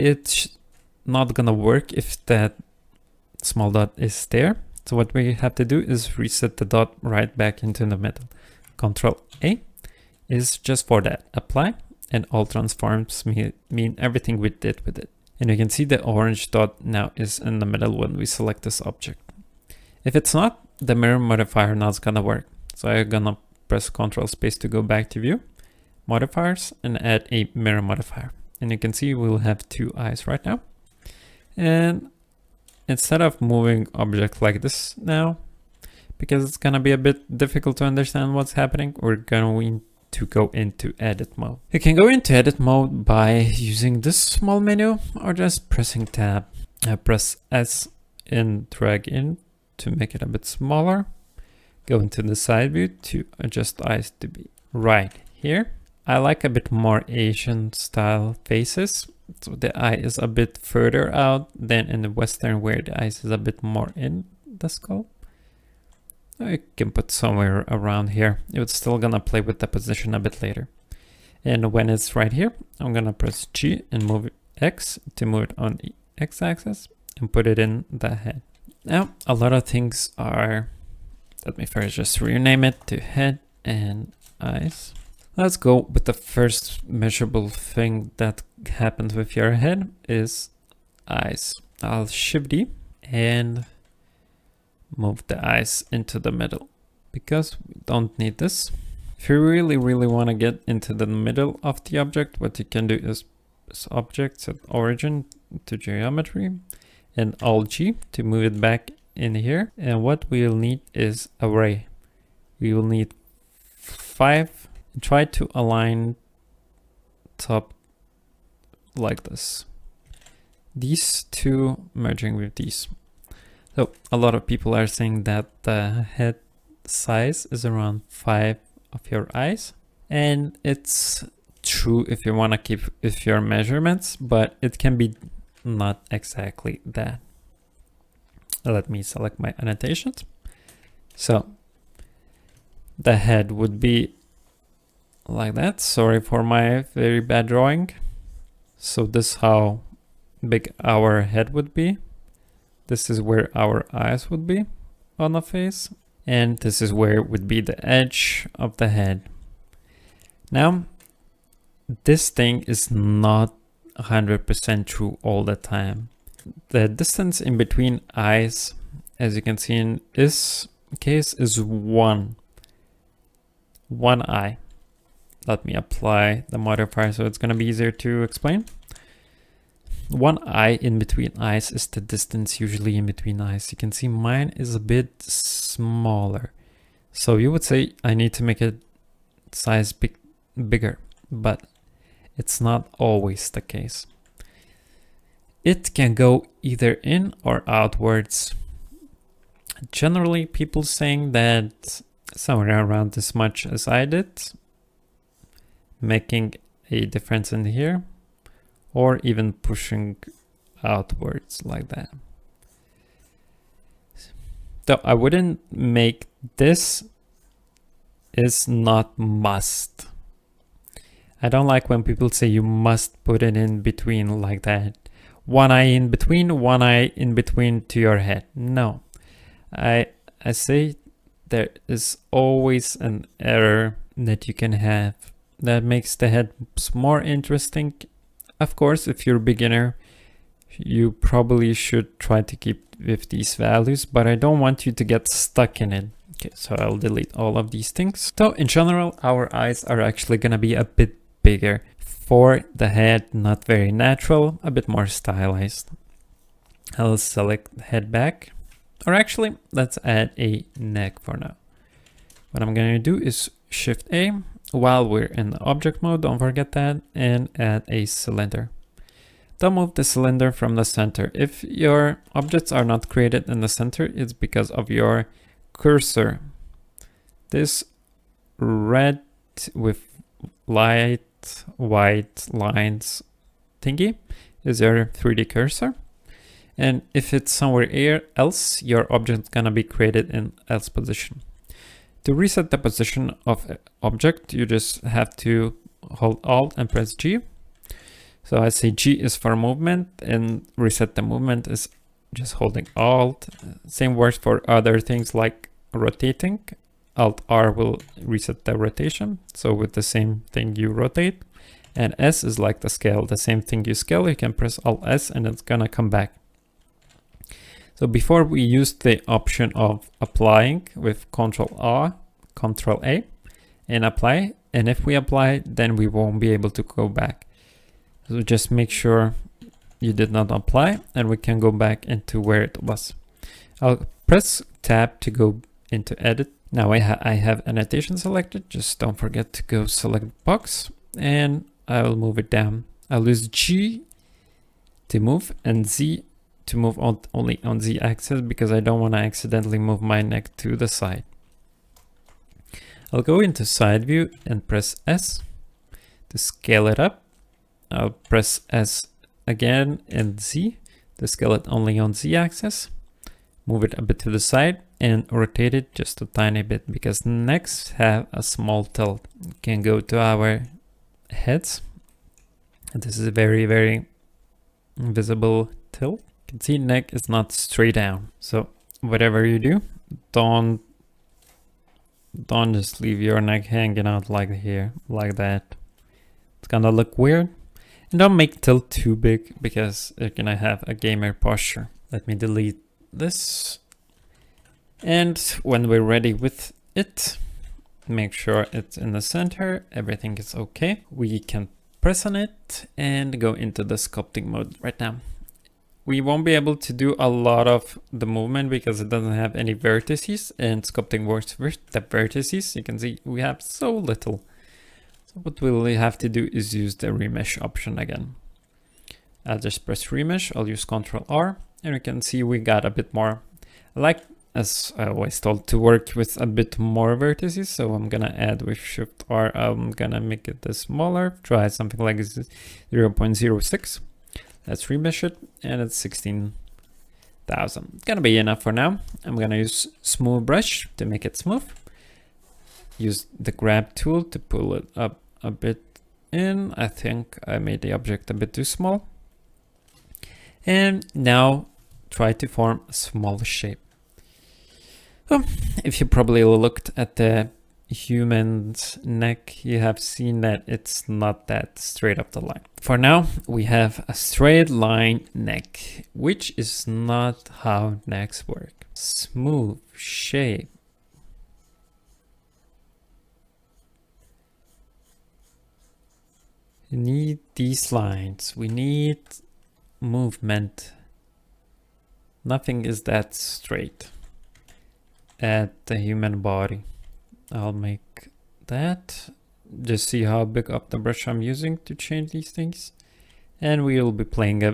it's not gonna work if that small dot is there. So what we have to do is reset the dot right back into the middle. Control A is just for that. Apply, and all transforms mean everything we did with it. And you can see the orange dot now is in the middle when we select this object. If it's not, the mirror modifier not gonna work. So I'm gonna press Ctrl space to go back to view, modifiers, and add a mirror modifier. And you can see we'll have two eyes right now. And instead of moving object like this now, because it's gonna be a bit difficult to understand what's happening, we're going to go into edit mode. You can go into edit mode by using this small menu or just pressing tab. Press S and drag in to make it a bit smaller. Go into the side view to adjust eyes to be right here. I like a bit more Asian style faces. So the eye is a bit further out than in the Western where the eyes is a bit more in the skull. I can put somewhere around here. It's still gonna play with the position a bit later. And when it's right here, I'm gonna press G and move X to move it on the X axis and put it in the head. Now, a lot of things are, let me first just rename it to head and eyes. Let's go with the first measurable thing that happens with your head is eyes. I'll Shift D and move the eyes into the middle because we don't need this. If you really want to get into the middle of the object, what you can do is press object, set origin to geometry, and Alt G to move it back in here. And what we'll need is array. We will need 5. Try to align top like this. These two merging with these. So a lot of people are saying that the head size is around 5 of your eyes. And it's true if you want to keep with your measurements, but it can be not exactly that. Let me select my annotations. So the head would be like that. Sorry for my very bad drawing. So this is how big our head would be. This is where our eyes would be on the face. And this is where would be the edge of the head. Now, this thing is not 100% true all the time. The distance in between eyes, as you can see in this case, is one eye. Let me apply the modifier so it's going to be easier to explain. One eye in between eyes is the distance usually in between eyes. You can see mine is a bit smaller. So you would say I need to make it size bigger, but it's not always the case. It can go either in or outwards. Generally, people saying that somewhere around this much as I did, making a difference in here, or even pushing outwards like that. So I wouldn't make this is not must. I don't like when people say you must put it in between like that. One eye in between, one eye in between to your head. No, I say there is always an error that you can have that makes the head more interesting. Of course, if you're a beginner, you probably should try to keep with these values, but I don't want you to get stuck in it. Okay, so I'll delete all of these things. So in general, our eyes are actually gonna be a bit bigger. For the head, not very natural, a bit more stylized. I'll select the head back, or actually, let's add a neck for now. What I'm gonna do is Shift A, while we're in the object mode, don't forget that, and add a cylinder. Don't move the cylinder from the center. If your objects are not created in the center, it's because of your cursor. This red with light white lines thingy is your 3D cursor. And if it's somewhere else, your object's gonna be created in else position. To reset the position of an object, you just have to hold Alt and press G. So I say G is for movement, and reset the movement is just holding Alt. Same works for other things like rotating. Alt R will reset the rotation. So with the same thing you rotate. And S is like the scale. The same thing you scale, you can press Alt S and it's gonna come back. So before we used the option of applying with Control A and apply. And if we apply, then we won't be able to go back. So just make sure you did not apply and we can go back into where it was. I'll press tab to go into edit. Now I have annotation selected. Just don't forget to go select box and I will move it down. I'll use G to move and Z to move only on Z axis because I don't want to accidentally move my neck to the side. I'll go into side view and press S to scale it up. I'll press S again and Z to scale it only on Z axis. Move it a bit to the side and rotate it just a tiny bit because necks have a small tilt. You can go to our heads. This is a very, very visible tilt. You can see neck is not straight down. So whatever you do, don't just leave your neck hanging out like here, like that. It's gonna look weird. And don't make tilt too big because you're gonna have a gamer posture. Let me delete this. And when we're ready with it, make sure it's in the center. Everything is okay. We can press on it and go into the sculpting mode right now. We won't be able to do a lot of the movement because it doesn't have any vertices, and sculpting works with the vertices. You can see we have so little. So what we'll have to do is use the remesh option again. I'll just press remesh. I'll use Ctrl R and we can see we got a bit more. I like, as I always told, to work with a bit more vertices. So I'm gonna add with Shift R. I'm gonna make it smaller. Try something like 0.06. Let's remesh it and it's 16,000. It's gonna be enough for now. I'm gonna use smooth brush to make it smooth. Use the grab tool to pull it up a bit in. I think I made the object a bit too small. And now try to form a small shape. If you probably looked at the human's neck, you have seen that it's not that straight up the line. For now, we have a straight line neck, which is not how necks work. Smooth shape. We need these lines. We need movement. Nothing is that straight at the human body. I'll make that. Just see how big of the brush I'm using to change these things. And we'll be playing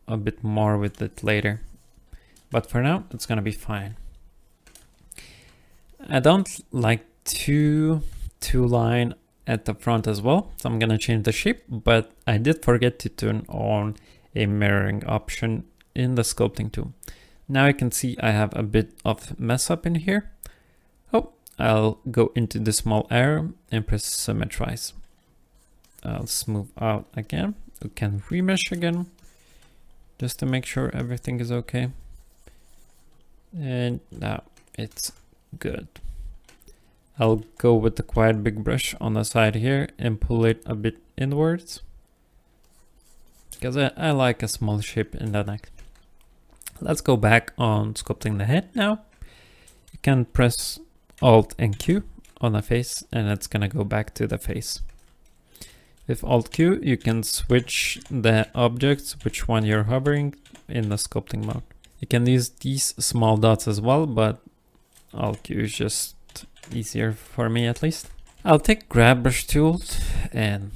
a bit more with it later. But for now, it's gonna be fine. I don't like two line at the front as well, so I'm gonna change the shape, but I did forget to turn on a mirroring option in the sculpting tool. Now you can see I have a bit of mess up in here. I'll go into the small arrow and press symmetrize. I'll smooth out again. We can remesh again just to make sure everything is okay. And now it's good. I'll go with the quite big brush on the side here and pull it a bit inwards because I like a small shape in the neck. Let's go back on sculpting the head now. You can press Alt and Q on the face and it's gonna go back to the face. With Alt Q, you can switch the objects, which one you're hovering in the sculpting mode. You can use these small dots as well, but Alt Q is just easier for me at least. I'll take grab brush tool and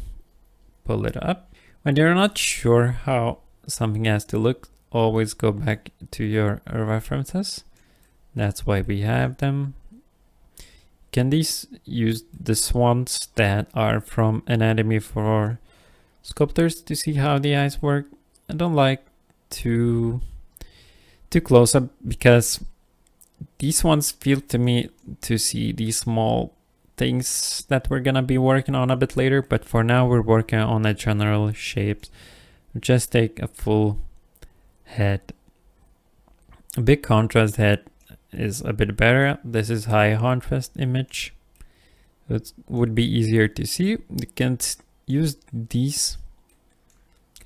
pull it up. When you're not sure how something has to look, always go back to your references. That's why we have them. Can these use the swans that are from Anatomy for Sculptors to see how the eyes work? I don't like too close up because these ones feel to me to see these small things that we're gonna be working on a bit later, but for now we're working on the general shapes just take a full head. A big contrast head is a bit better. This is high contrast image. It would be easier to see. You can use these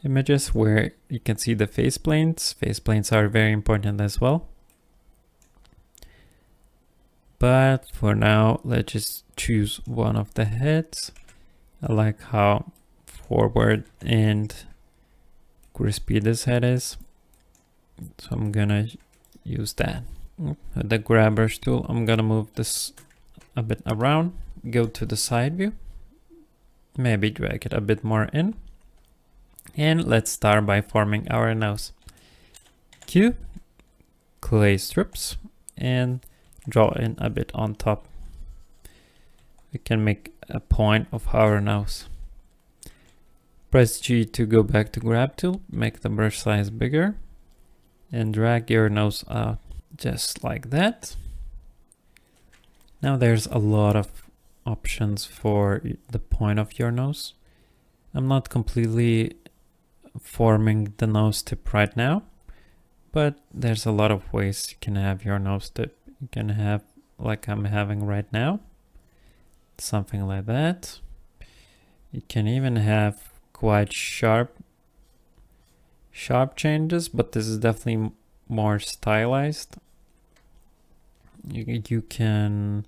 images where you can see the face planes. Face planes are very important as well. But for now, let's just choose one of the heads. I like how forward and crispy this head is. So I'm gonna use that. With the grab brush tool, I'm gonna move this a bit around. Go to the side view. Maybe drag it a bit more in. And let's start by forming our nose. Q, clay strips, and draw in a bit on top. We can make a point of our nose. Press G to go back to grab tool, make the brush size bigger, and drag your nose out just like that. Now there's a lot of options for the point of your nose. I'm not completely forming the nose tip right now, but there's a lot of ways you can have your nose tip. You can have, like I'm having right now, something like that. You can even have quite sharp changes, but this is definitely more stylized. You can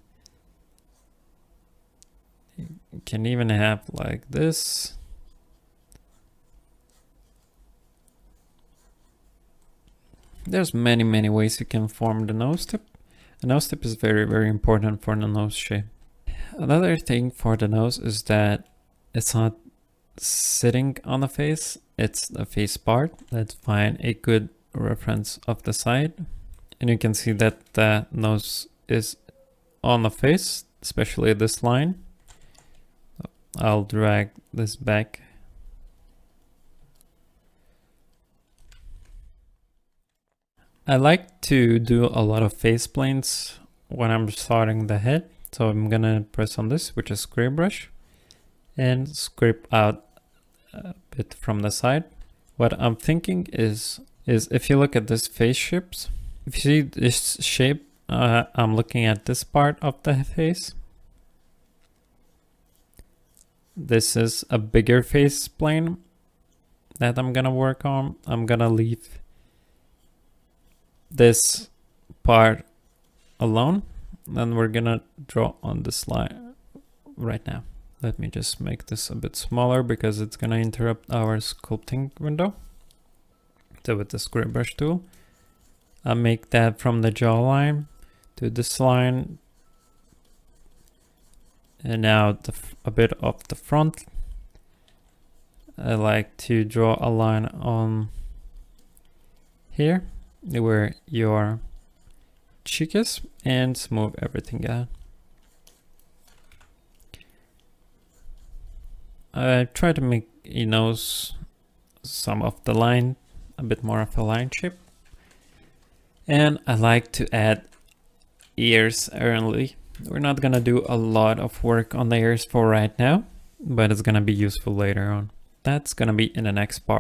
even have like this. There's many ways you can form the nose tip. The nose tip is very important for the nose shape. Another thing for the nose is that it's not sitting on the face, it's the face part. Let's find a good reference of the side. And you can see that the nose is on the face, especially this line. I'll drag this back. I like to do a lot of face planes when I'm starting the head. So I'm gonna press on this, which is scrape brush, and scrape out a bit from the side. What I'm thinking is if you look at this face shapes, if you see this shape, I'm looking at this part of the face. This is a bigger face plane that I'm gonna work on. I'm gonna leave this part alone, and we're gonna draw on this line right now. Let me just make this a bit smaller because it's gonna interrupt our sculpting window. So with the scrape brush tool, I make that from the jawline to this line, and now a bit of the front. I like to draw a line on here where your cheek is, and smooth everything out. I try to make a nose, some of the line, a bit more of a line shape. And I like to add ears early. We're not gonna do a lot of work on the ears for right now, but it's gonna be useful later on. That's gonna be in the next part.